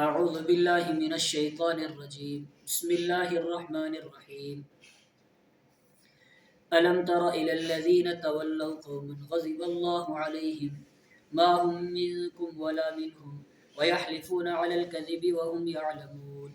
اعوذ باللہ من الشیطان الرجیم بسم اللہ الرحمن الرحیم الم تر الى الذین تولوا قوما غضب اللہ علیہم ما هم منکم ولا منهم ويحلفون على الكذب وهم يعلمون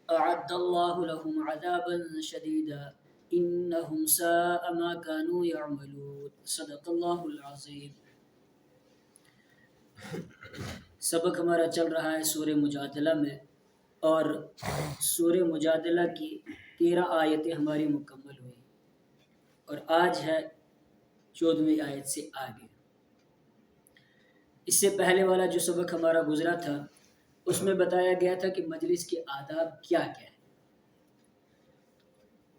اعد اللہ لهم عذابا شدیدا انهم ساء ما كانوا يعملون صدق اللہ العظیم۔ سبق ہمارا چل رہا ہے سورہ مجادلہ میں، اور سورہ مجادلہ کی 13 آیتیں ہماری مکمل ہوئی، اور آج ہے 14ویں آیت سے آگے۔ اس سے پہلے والا جو سبق ہمارا گزرا تھا اس میں بتایا گیا تھا کہ مجلس کے آداب کیا کیا ہے،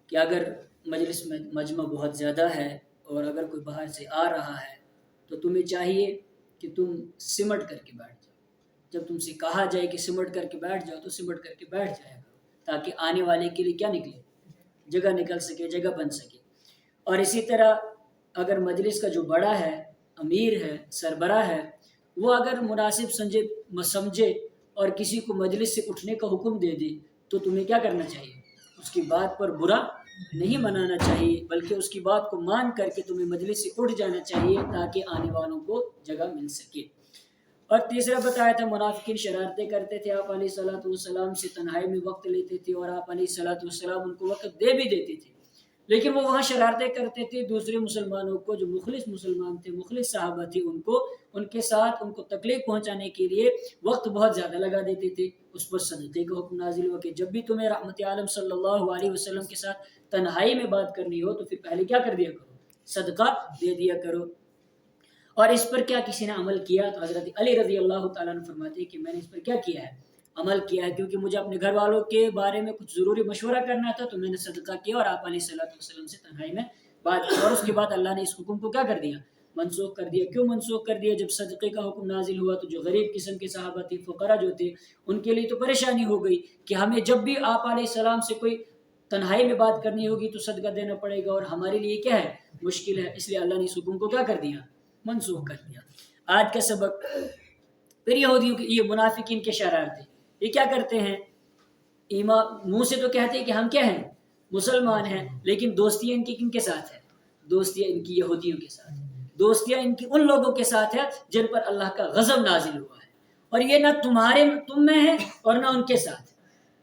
کہ اگر مجلس میں مجمع بہت زیادہ ہے اور اگر کوئی باہر سے آ رہا ہے تو تمہیں چاہیے کہ تم سمٹ کر کے بیٹھ جاؤ۔ جب تم سے کہا جائے کہ سمٹ کر کے بیٹھ جاؤ تو سمٹ کر کے بیٹھ جایا کرو، تاکہ آنے والے کے لیے کیا نکلے، جگہ نکل سکے، جگہ بن سکے۔ اور اسی طرح اگر مجلس کا جو بڑا ہے، امیر ہے، سربراہ ہے، وہ اگر مناسب سمجھے اور کسی کو مجلس سے اٹھنے کا حکم دے دے تو تمہیں کیا کرنا چاہیے؟ اس کی بات پر برا نہیں منانا چاہیے، بلکہ اس کی بات کو مان کر کے تمہیں مجلس سے اٹھ جانا چاہیے تاکہ آنے والوں کو جگہ مل سکے۔ اور تیسرا بتایا تھا منافقین شرارتیں کرتے تھے، آپ علیہ الصلوۃ والسلام سے تنہائی میں وقت لیتے تھے، اور آپ علیہ الصلوۃ والسلام ان کو وقت دے بھی دیتے تھے، لیکن وہ وہاں شرارتیں کرتے تھے دوسرے مسلمانوں کو، جو مخلص مسلمان تھے، مخلص صحابہ تھے، ان کے ساتھ ان کو تکلیف پہنچانے کے لیے وقت بہت زیادہ لگا دیتے تھے۔ اس پر صدقے کا حکم نازل ہوا کہ جب بھی تمہیں رحمت عالم صلی اللہ علیہ وسلم کے ساتھ تنہائی میں بات کرنی ہو تو پھر پہلے کیا کر دیا کرو؟ صدقہ دے دیا کرو۔ اور اس پر کیا کسی نے عمل کیا تو حضرت علی رضی اللہ تعالیٰ عنہ فرماتے ہیں کہ میں نے اس پر کیا کیا ہے؟ عمل کیا ہے، کیونکہ مجھے اپنے گھر والوں کے بارے میں کچھ ضروری مشورہ کرنا تھا تو میں نے صدقہ کیا اور آپ علیہ الصلوۃ والسلام سے تنہائی میں بات کی، اور اس کے بعد اللہ نے اس حکم کو کیا کر دیا؟ منسوخ کر دیا۔ کیوں منسوخ کر دیا؟ جب صدقے کا حکم نازل ہوا تو جو غریب قسم کے صحابہ تھے، فقراء جو تھے، ان کے لیے تو پریشانی ہو گئی کہ ہمیں جب بھی آپ علیہ السلام سے کوئی تنہائی میں بات کرنی ہوگی تو صدقہ دینا پڑے گا، اور ہمارے لیے کیا ہے؟ مشکل ہے۔ اس لیے اللہ نے اس حکم کو کیا کر دیا؟ منسوخ کر دیا۔ آج کا سبق پھر یہودیوں کی یہ منافقین کے شرارتیں، یہ کیا کرتے ہیں؟ منہ سے تو کہتے ہیں کہ ہم کیا ہیں؟ مسلمان ہیں، لیکن دوستیاں ان کی کن کے ساتھ ہے؟ دوستیاں ان کی یہودیوں کے ساتھ ہے، دوستیاں ان کی ان لوگوں کے ساتھ ہے جن پر اللہ کا غضب نازل ہوا ہے، اور یہ نہ تم میں ہے اور نہ ان کے ساتھ ہے،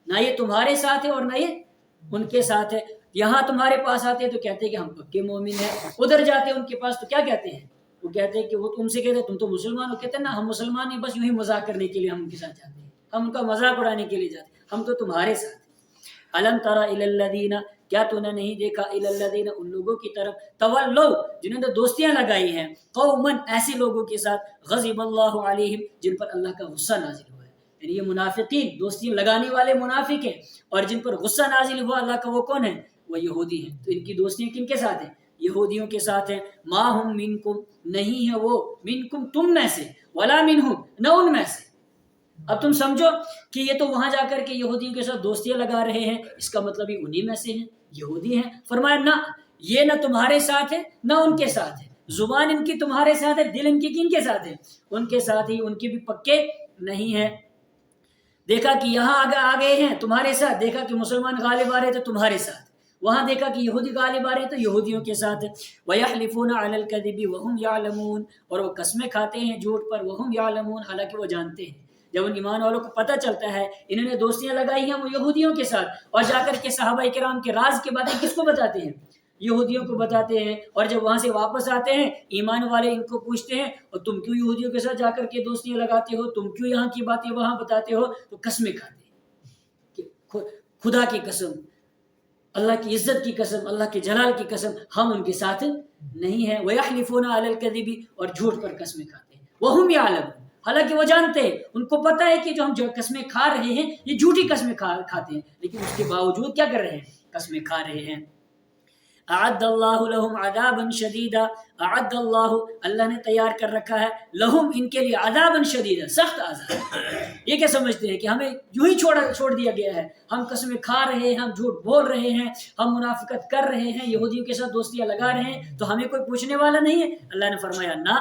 نہ یہ تمہارے ساتھ ہے اور نہ یہ ان کے ساتھ ہے۔ یہاں تمہارے پاس آتے ہیں تو کہتے ہیں کہ ہم پکے مومن ہیں، ادھر جاتے ہیں ان کے پاس تو کیا کہتے ہیں؟ وہ کہتے ہیں کہ وہ تم سے کہتے ہیں تم تو مسلمان ہو، کہتے ہیں نا ہم مسلمان ہیں، بس یوں ہی مذاق کرنے کے لیے ہم ان کے ساتھ جاتے ہیں، ہم ان کا مذاق اڑانے کے لیے جاتے ہیں، ہم تو تمہارے ساتھ ہیں۔ الم تر الی الذین، کیا تو نے نہیں دیکھا، الی الذین، ان لوگوں کی طرف، تولوا، جنہوں نے دوستیاں لگائی ہیں، قوما، ایسے لوگوں کے ساتھ، غضب اللہ علیہم، جن پر اللہ کا غصہ نازل ہوا ہے۔ یعنی یہ منافقین دوستیاں لگانے والے منافق ہیں، اور جن پر غصہ نازل ہوا اللہ کا وہ کون ہے؟ وہ یہودی ہیں۔ تو ان کی دوستیاں کن کے ساتھ ہیں؟ یہودیوں کے ساتھ ہیں۔ ما ہم منکم، نہیں ہے وہ، منکم تم میں سے، ولا منہم، نہ ان میں سے۔ اب تم سمجھو کہ یہ تو وہاں جا کر کے یہودیوں کے ساتھ دوستیاں لگا رہے ہیں، اس کا مطلب یہ انہی میں سے ہیں، یہودی ہیں۔ فرمایا نہ، یہ نہ تمہارے ساتھ ہے نہ ان کے ساتھ ہے، زبان ان کی تمہارے ساتھ ہے، دل ان کی کن کے ساتھ ہے؟ ان کے ساتھ ہی، ان کے بھی پکے نہیں ہے۔ دیکھا کہ یہاں آ گئے ہیں تمہارے ساتھ، دیکھا کہ مسلمان غالب آ رہے تو تمہارے ساتھ، وہاں دیکھا کہ یہودی غالب آ رہے تو یہودیوں کے ساتھ۔ وَيَحْلِفُونَ عَلَى الْكَذِبِ وَهُمْ يَعْلَمُونَ، اور وہ قسمیں کھاتے ہیں جھوٹ پر، وَهُمْ يَعْلَمُونَ، حالانکہ وہ جانتے ہیں۔ جب ان ایمان والوں کو پتہ چلتا ہے انہوں نے دوستیاں لگائی ہیں وہ یہودیوں کے ساتھ، اور جا کر کے صحابہ کرام کے راز کی باتیں کس کو بتاتے ہیں؟ یہودیوں کو بتاتے ہیں۔ اور جب وہاں سے واپس آتے ہیں ایمان والے ان کو پوچھتے ہیں اور تم کیوں یہودیوں کے ساتھ جا کر کے دوستیاں لگاتے ہو، تم کیوں یہاں کی باتیں وہاں بتاتے ہو؟ تو قسمیں کھاتے ہیں کہ خدا کی قسم، اللہ کی عزت کی قسم، اللہ کے جلال کی قسم، ہم ان کے ساتھ نہیں ہیں۔ وَيَحْلِفُونَ عَلَى الْكَذِبِ، اور جھوٹ پر قسمیں کھاتے ہیں، وَهُمْ يَعْلَمُونَ، حالانکہ وہ جانتے ہیں، ان کو پتہ ہے کہ جو ہم جو قسمیں کھا رہے ہیں یہ جھوٹی قسمیں کھاتے ہیں، لیکن اس کے باوجود کیا کر رہے ہیں؟ قسمیں کھا رہے ہیں۔ اعد اللہ لہم عذابا شدیدا، اعد اللہ، اللہ نے تیار کر رکھا ہے، لہم، ان کے لیے، عذابا شدیدا، سخت عذاب۔ یہ کیا سمجھتے ہیں کہ ہمیں یوں ہی چھوڑ دیا گیا ہے، ہم قسمیں کھا رہے ہیں، ہم جھوٹ بول رہے ہیں، ہم منافقت کر رہے ہیں، یہودیوں کے ساتھ دوستیاں لگا رہے ہیں، تو ہمیں کوئی پوچھنے والا نہیں ہے؟ اللہ نے فرمایا نہ،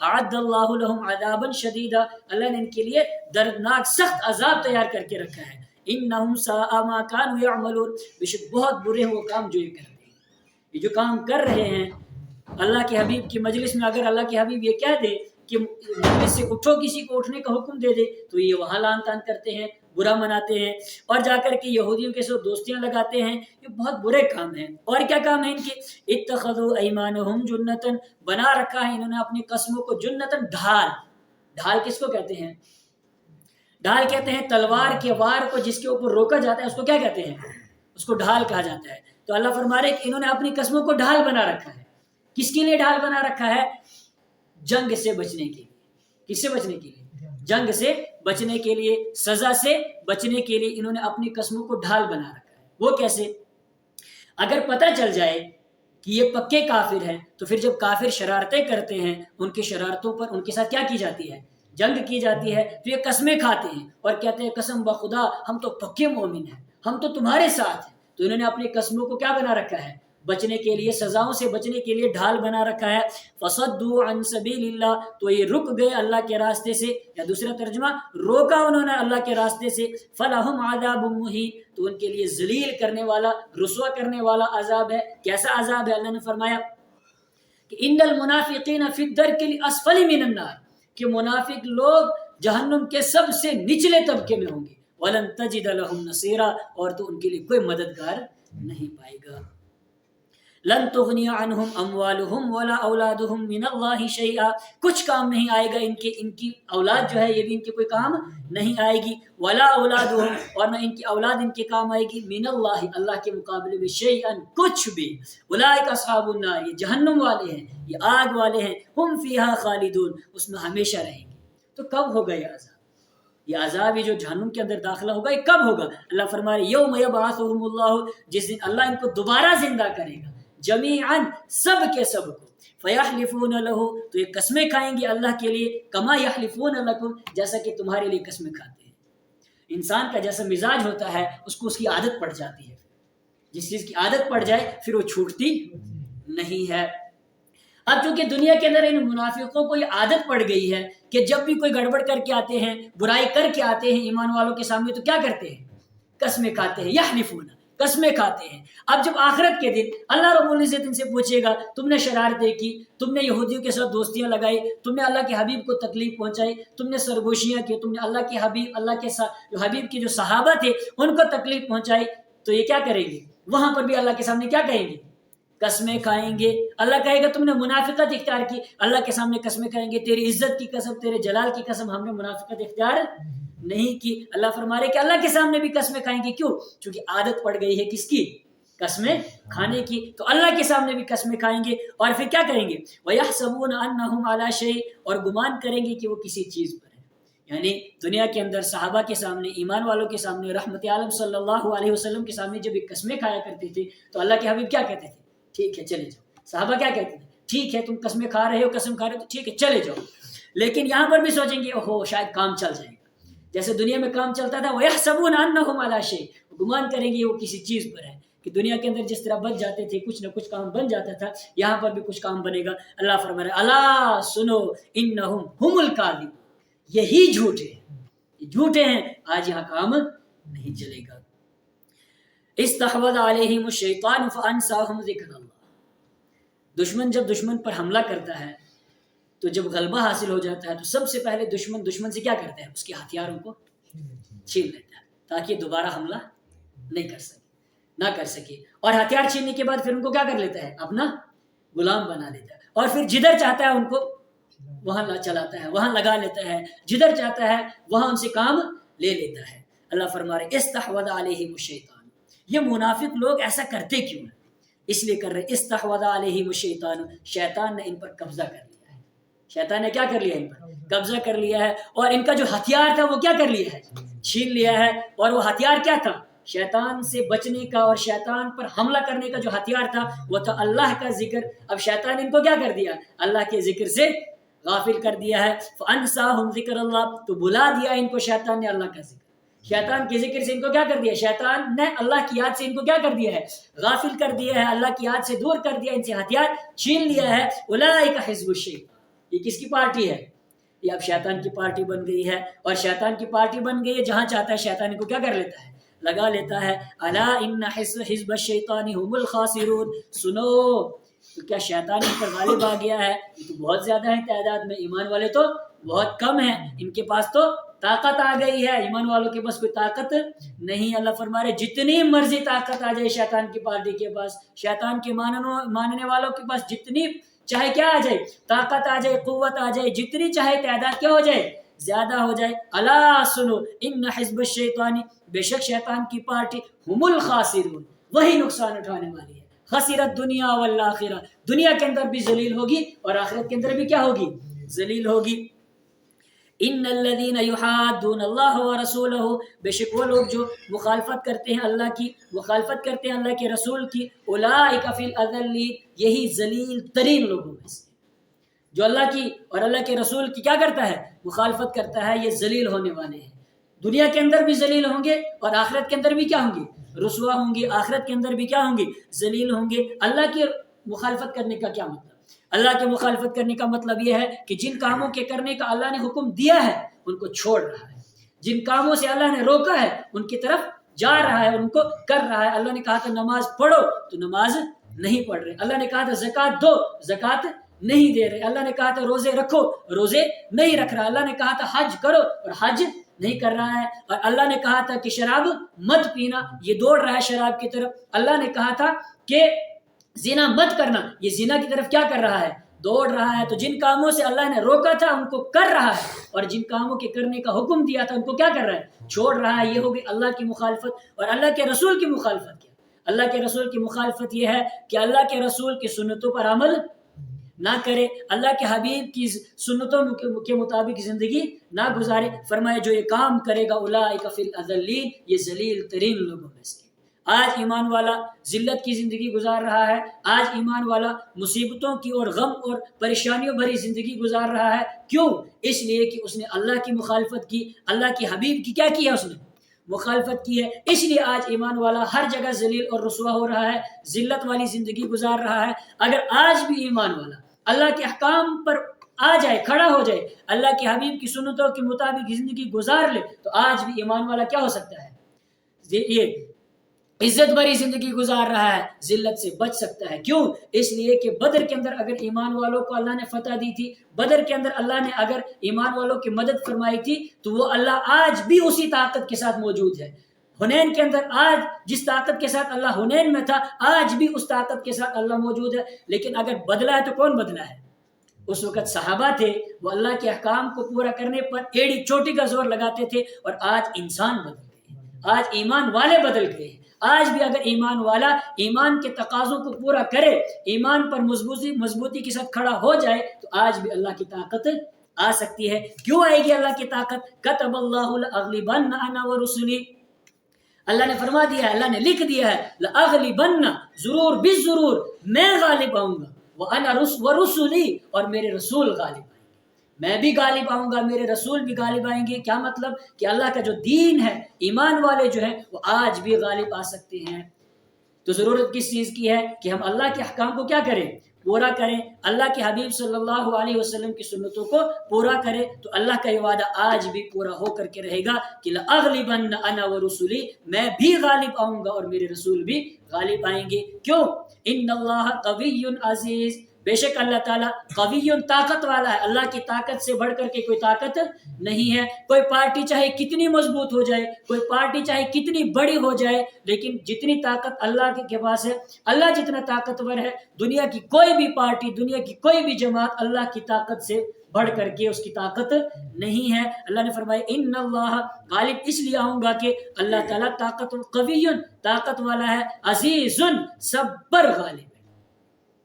اعد اللہ لہم عذابا شدیدا، اللہ نے ان کے لیے دردناک سخت عذاب تیار کر کے رکھا ہے۔ انہم ساء ما کانوا یعملون، بے شک بہت برے ہیں وہ کام جو یہ کرتے ہیں۔ یہ جو کام کر رہے ہیں، اللہ کے حبیب کی مجلس میں اگر اللہ کے حبیب یہ کہہ دے کہ مجلس سے اٹھو، کسی کو اٹھنے کا حکم دے دے، تو یہ وہاں لان تان کرتے ہیں، برا مناتے ہیں، اور جا کر کے یہودیوں کے ساتھ دوستیاں لگاتے ہیں۔ یہ بہت برے کام ہیں۔ اور کیا کام ہے ان کے؟ اتخذوا ایمانہم جنتن، بنا رکھا ہے انہوں نے اپنی قسموں کو جنتن، ڈھال۔ ڈھال کس کو کہتے ہیں؟ ڈھال کہتے ہیں تلوار کے وار کو جس کے اوپر روکا جاتا ہے، اس کو کیا کہتے ہیں؟ اس کو ڈھال کہا جاتا ہے۔ تو اللہ فرما رہے کہ انہوں نے اپنی قسموں کو ڈھال بنا رکھا ہے۔ کس کے لیے ڈھال بنا رکھا ہے؟ جنگ سے بچنے کے لیے۔ کس سے بچنے کے لیے؟ جنگ سے بچنے کے لیے، سزا سے بچنے کے لیے انہوں نے اپنی قسموں کو ڈھال بنا رکھا ہے۔ وہ کیسے؟ اگر پتہ چل جائے کہ یہ پکے کافر ہیں، تو پھر جب کافر شرارتیں کرتے ہیں، ان کی شرارتوں پر ان کے ساتھ کیا کی جاتی ہے؟ جنگ کی جاتی ہے۔ تو یہ قسمیں کھاتے ہیں اور کہتے ہیں قسم بخدا ہم تو پکے مومن ہیں، ہم تو تمہارے ساتھ ہیں۔ تو انہوں نے اپنی قسموں کو کیا بنا رکھا ہے؟ بچنے کے لیے، سزاؤں سے بچنے کے لیے ڈھال بنا رکھا ہے۔ فصدوا عن سبیل اللہ، تو یہ رک گئے اللہ کے راستے سے، یا دوسرا ترجمہ روکا انہوں نے اللہ کے راستے سے۔ فلہم عذاب مہین، تو ان کے لیے ذلیل کرنے والا، رسوا کرنے والا عذاب ہے۔ کیسا عذاب ہے؟ اللہ نے فرمایا کہ ان المنافقین فی الدرک الاسفل من النار، کہ منافق لوگ جہنم کے سب سے نچلے طبقے میں ہوں گے۔ وَلَن تَجِدَ لَهُمْ نَصِيرًا، اور تو ان کے لیے کوئی مددگار نہیں پائے گا۔ لن تغنی عنہم اموالہم ولا اولادہم من اللہ شیئا، کچھ کام نہیں آئے گا ان کی اولاد جو ہے یہ بھی ان کے کوئی کام نہیں آئے گی، ولا اولادہم، اور نہ ان کی اولاد ان کے کام آئے گی، من اللہ، اللہ کے مقابلے میں، شیئا، کچھ بھی۔ اولئک اصحاب النار، یہ جہنم والے ہیں، یہ آگ والے ہیں، ہم فیہا خالدون، اس میں ہمیشہ رہیں گے۔ تو کب ہوگا یہ عذاب؟ یہ عذاب، یہ جو جہنم کے اندر داخلہ ہوگا، یہ کب ہوگا؟ اللہ فرما رہے یوم یبعثہم اللہ، جس دن اللہ ان کو دوبارہ زندہ کرے گا، جمیعاً، سب کے سب کو، فیحلفون لہ، تو یہ قسمیں کھائیں گے اللہ کے لیے، کما یحلفون لکم، جیسا کہ تمہارے لیے قسمیں کھاتے ہیں۔ انسان کا جیسا مزاج ہوتا ہے اس کو اس کی عادت پڑ جاتی ہے، جس چیز کی عادت پڑ جائے پھر وہ چھوٹتی نہیں ہے۔ اب چونکہ دنیا کے اندر ان منافقوں کو یہ عادت پڑ گئی ہے کہ جب بھی کوئی گڑبڑ کر کے آتے ہیں، برائی کر کے آتے ہیں ایمان والوں کے سامنے، تو کیا کرتے ہیں؟ قسمیں کھاتے ہیں، یحلفون، قسمیں کھاتے ہیں۔ اب جب آخرت کے دن اللہ رب العزت ان سے پوچھے گا تم نے شرارتیں کی، تم نے یہودیوں کے ساتھ دوستیاں لگائی، تم نے اللہ کے حبیب کو تکلیف پہنچائی، تم نے سرگوشیاں کی، تم نے اللہ کے حبیب، اللہ کے جو حبیب کے جو صحابہ تھے ان کو تکلیف پہنچائی، تو یہ کیا کریں گے؟ وہاں پر بھی اللہ کے سامنے کیا کہیں گے؟ قسمیں کھائیں گے۔ اللہ کہے گا تم نے منافقت اختیار کی، اللہ کے سامنے قسمیں کھائیں گے، تیری عزت کی قسم، تیرے جلال کی قسم، ہم نے منافقت اختیار نہیں کی۔ اللہ فرما رہے کہ اللہ کے سامنے بھی قسمیں کھائیں گے، کیوں؟ چونکہ عادت پڑ گئی ہے کس کی؟ قسمیں کھانے کی، تو اللہ کے سامنے بھی قسمیں کھائیں گے، اور پھر کیا کریں گے؟ وَيَحْسَبُونَ أَنَّهُمْ عَلَى شَيْءٍ، اور گمان کریں گے کہ وہ کسی چیز پر ہے۔ یعنی دنیا کے اندر صحابہ کے سامنے، ایمان والوں کے سامنے، رحمت عالم صلی اللہ علیہ وسلم کے سامنے جب یہ قسمیں کھایا کرتے تھے تو اللہ کے حبیب کیا کہتے تھے؟ ٹھیک ہے چلے جاؤ۔ صحابہ کیا کہتے تھے؟ ٹھیک ہے تم قسمیں کھا رہے ہو، قسم کھا رہے ہو، تو ٹھیک ہے چلے جاؤ۔ لیکن یہاں پر بھی سوچیں گے اوہو شاید کام چل جائے گا، جیسے دنیا میں کام چلتا تھا، وَيَحْسَبُونَ أَنَّهُمْ عَلَى شَيْءٍ، گمان کریں گے وہ کسی چیز پر ہے، کہ دنیا کے اندر جس طرح بچ جاتے تھے، کچھ نہ کچھ کام بن جاتا تھا، یہاں پر بھی کچھ کام بنے گا۔ اللہ فرما رہا ہے الا سنو انہم ہم الکاذبون، یہی جھوٹے ہیں، یہ جھوٹے ہیں، آج یہاں کام نہیں چلے گا۔ استحوذ علیہم الشیطان فانساہم ذکر اللہ، دشمن جب دشمن پر حملہ کرتا ہے تو جب غلبہ حاصل ہو جاتا ہے تو سب سے پہلے دشمن سے کیا کرتا ہے؟ اس کے ہتھیاروں کو چھین لیتا ہے تاکہ دوبارہ حملہ نہ کر سکے، اور ہتھیار چھیننے کے بعد پھر ان کو کیا کر لیتا ہے؟ اپنا غلام بنا لیتا ہے، اور پھر جدھر چاہتا ہے ان کو وہاں چلاتا ہے، وہاں لگا لیتا ہے، جدھر چاہتا ہے وہاں ان سے کام لے لیتا ہے۔ اللہ فرما رہے استحوذ علیہم الشیطان، یہ منافق لوگ ایسا کرتے کیوں ہیں؟ اس لیے کر رہے استحوذ علیہم الشیطان، شیطان نے ان پر قبضہ کر لیا ہے، شیطان نے کیا کر لیا ہے؟ ان پر قبضہ کر لیا ہے، اور ان کا جو ہتھیار تھا وہ کیا کر لیا ہے؟ چھین لیا ہے، اور وہ ہتھیار کیا تھا؟ شیطان سے بچنے کا اور شیطان پر حملہ کرنے کا جو ہتھیار تھا وہ تھا اللہ کا ذکر. اب شیطان ان کو کیا کر دیا؟ اللہ کے ذکر سے غافل کر دیا ہے. فَأَنْسَاهُمْ ذِكْرَ اللَّهِ، تو بلا دیا ان کو شیطان نے اللہ کا ذکر. شیطان کے ذکر سے ان کو کیا کر دیا؟ شیطان نے اللہ کی یاد سے ان کو کیا کر دیا ہے؟ غافل کر دیا ہے، اللہ کی یاد سے دور کر دیا، ان سے ہتھیار چھین لیا ہے. اولئک حزب الشیطان، یہ کس کی پارٹی ہے؟ یہ اب شیطان کی پارٹی بن گئی ہے. اور شیطان کی پارٹی بن گئی ہے، جہاں چاہتا ہے شیطان کو کیا کر لیتا ہے؟ لگا لیتا ہے. الا ان حزب الشیطان هم الخاسرون، سنو تو کیا شیطان ان پر غالب آ گیا ہے؟ یہ تو بہت زیادہ ہے تعداد میں، ایمان والے تو بہت کم ہیں. ان کے پاس تو طاقت آ گئی ہے، ایمان والوں کے پاس کوئی طاقت نہیں. اللہ فرما رہے جتنی مرضی طاقت آ جائے شیطان کی پارٹی کے پاس، شیطان کے ماننے والوں کے پاس جتنی چاہے کیا آ جائے، طاقت آ جائے، قوت آ جائے، جتنی چاہے تعداد کیا ہو جائے، زیادہ ہو جائے. الا سنو ان حزب الشیطان، بے شک شیطان کی پارٹی هم الخاسرون، وہی نقصان اٹھانے والی ہے. خسرت دنیا والآخرہ، دنیا کے اندر بھی ذلیل ہوگی اور آخرت کے اندر بھی کیا ہوگی؟ ذلیل ہوگی. ان الذين يحادون الله ورسوله، بے شک وہ لوگ جو مخالفت کرتے ہیں اللہ کی، مخالفت کرتے ہیں اللہ کے رسول کی، اولئک فی الاذلین، یہی ذلیل ترین لوگوں میں سے. جو اللہ کی اور اللہ کے رسول کی کیا کرتا ہے؟ مخالفت کرتا ہے، یہ ذلیل ہونے والے ہیں. دنیا کے اندر بھی ذلیل ہوں گے اور آخرت کے اندر بھی کیا ہوں گے؟ رسوا ہوں گے. آخرت کے اندر بھی کیا ہوں گے؟ ذلیل ہوں گے. اللہ کی مخالفت کرنے کا کیا مطلب؟ اللہ کے مخالفت کرنے کا مطلب یہ ہے کہ جن کاموں کے کرنے کا اللہ نے حکم دیا ہے ان کو چھوڑ رہا ہے، جن کاموں سے اللہ نے روکا ہے ان کی طرف جا رہا ہے، ان کو کر رہا ہے. اللہ نے کہا تھا نماز پڑھو تو نماز نہیں پڑھ رہے. اللہ نے کہا تھا زکوٰۃ دو، زکوٰۃ نہیں دے رہے. اللہ نے کہا تھا روزے رکھو، روزے نہیں رکھ رہا. اللہ نے کہا تھا حج کرو اور حج نہیں کر رہا ہے. اور اللہ نے کہا تھا کہ شراب مت پینا، یہ دوڑ رہا ہے شراب کی طرف. اللہ نے کہا تھا کہ زنا مت کرنا، یہ زنا کی طرف کیا کر رہا ہے؟ دوڑ رہا ہے. تو جن کاموں سے اللہ نے روکا تھا ان کو کر رہا ہے، اور جن کاموں کے کرنے کا حکم دیا تھا ان کو کیا کر رہا ہے؟ چھوڑ رہا ہے. یہ ہوگی اللہ کی مخالفت. اور اللہ کے رسول کی مخالفت کیا؟ اللہ کے رسول کی مخالفت یہ ہے کہ اللہ کے رسول کی سنتوں پر عمل نہ کرے، اللہ کے حبیب کی سنتوں کے مطابق زندگی نہ گزارے. فرمائے جو یہ کام کرے گا اولئک فی الاذلین، یہ ذلیل ترین لوگوں میں سے. آج ایمان والا ذلت کی زندگی گزار رہا ہے، آج ایمان والا مصیبتوں کی اور غم اور پریشانیوں بھری زندگی گزار رہا ہے. کیوں؟ اس لیے کہ اس نے اللہ کی مخالفت کی، اللہ کے حبیب کی کیا ہے؟ اس نے مخالفت کی ہے. اس لیے آج ایمان والا ہر جگہ ذلیل اور رسوا ہو رہا ہے، ذلت والی زندگی گزار رہا ہے. اگر آج بھی ایمان والا اللہ کے احکام پر آ جائے، کھڑا ہو جائے، اللہ کے حبیب کی سنتوں کے مطابق زندگی گزار لے، تو آج بھی ایمان والا کیا ہو سکتا ہے؟ یہ عزت بری زندگی گزار رہا ہے، ذلت سے بچ سکتا ہے. کیوں؟ اس لیے کہ بدر کے اندر اگر ایمان والوں کو اللہ نے فتح دی تھی، بدر کے اندر اللہ نے اگر ایمان والوں کی مدد فرمائی تھی، تو وہ اللہ آج بھی اسی طاقت کے ساتھ موجود ہے. حنین کے اندر آج جس طاقت کے ساتھ اللہ حنین میں تھا، آج بھی اس طاقت کے ساتھ اللہ موجود ہے. لیکن اگر بدلا ہے تو کون بدلا ہے؟ اس وقت صحابہ تھے، وہ اللہ کے احکام کو پورا کرنے پر ایڑی چوٹی کا زور لگاتے تھے. اور آج انسان بدل گئے، آج ایمان والے بدل گئے. آج بھی اگر ایمان والا ایمان کے تقاضوں کو پورا کرے، ایمان پر مضبوطی کے ساتھ کھڑا ہو جائے، تو آج بھی اللہ کی طاقت آ سکتی ہے. کیوں آئے گی اللہ کی طاقت؟ کتب اللہ لأغلبن انا ورسلی، اللہ نے فرما دیا ہے، اللہ نے لکھ دیا ہے، لأغلبن، ضرور بالضرور میں غالب آؤں گا، وانا ورسلی، اور میرے رسول غالب آئیں گے. میں بھی غالب آؤں گا، میرے رسول بھی غالب آئیں گے. کیا مطلب؟ کہ اللہ کا جو دین ہے، ایمان والے جو ہیں وہ آج بھی غالب آ سکتے ہیں. تو ضرورت کس چیز کی ہے؟ کہ ہم اللہ کے احکام کو کیا کریں؟ پورا کریں. اللہ کے حبیب صلی اللہ علیہ وسلم کی سنتوں کو پورا کریں. تو اللہ کا یہ وعدہ آج بھی پورا ہو کر کے رہے گا کہ لأغلبن انا ورسلی، میں بھی غالب آؤں گا اور میرے رسول بھی غالب آئیں گے. کیوں؟ ان اللہ قوی عزیز، بے شک اللہ تعالیٰ قوی، طاقت والا ہے. اللہ کی طاقت سے بڑھ کر کے کوئی طاقت نہیں ہے. کوئی پارٹی چاہے کتنی مضبوط ہو جائے، کوئی پارٹی چاہے کتنی بڑی ہو جائے، لیکن جتنی طاقت اللہ کے پاس ہے، اللہ جتنا طاقتور ہے، دنیا کی کوئی بھی پارٹی، دنیا کی کوئی بھی جماعت اللہ کی طاقت سے بڑھ کر کے اس کی طاقت نہیں ہے. اللہ نے فرمایا ان اللہ، غالب اس لیے آؤں گا کہ اللہ تعالیٰ قوی، طاقت والا ہے، عزیز، سب پر غالب ہے.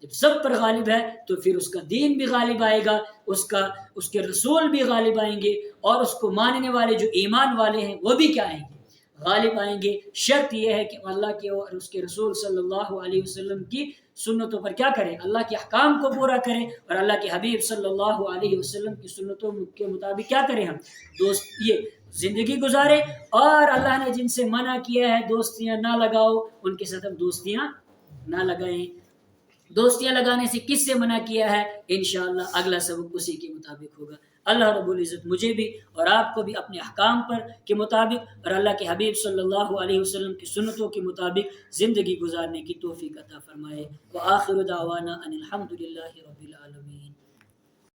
جب سب پر غالب ہے تو پھر اس کا دین بھی غالب آئے گا، اس کے رسول بھی غالب آئیں گے، اور اس کو ماننے والے جو ایمان والے ہیں وہ بھی کیا آئیں گے؟ غالب آئیں گے۔ شرط یہ ہے کہ اللہ کے اور اس کے رسول صلی اللہ علیہ وسلم کی سنتوں پر کیا کریں، اللہ کے احکام کو پورا کریں، اور اللہ کے حبیب صلی اللہ علیہ وسلم کی سنتوں کے مطابق کیا کریں، ہم دوست یہ زندگی گزارے۔ اور اللہ نے جن سے منع کیا ہے دوستیاں نہ لگاؤ، ان کے ساتھ ہم دوستیاں نہ لگائیں۔ دوستیاں لگانے سے کس سے منع کیا ہے، انشاءاللہ اگلا سبق اسی کے مطابق ہوگا۔ اللہ رب العزت مجھے بھی اور آپ کو بھی اپنے احکام پر کے مطابق اور اللہ کے حبیب صلی اللہ علیہ وسلم کی سنتوں کے مطابق زندگی گزارنے کی توفیق عطا فرمائے۔ وآخر دعوانا ان الحمد للہ رب العالمین۔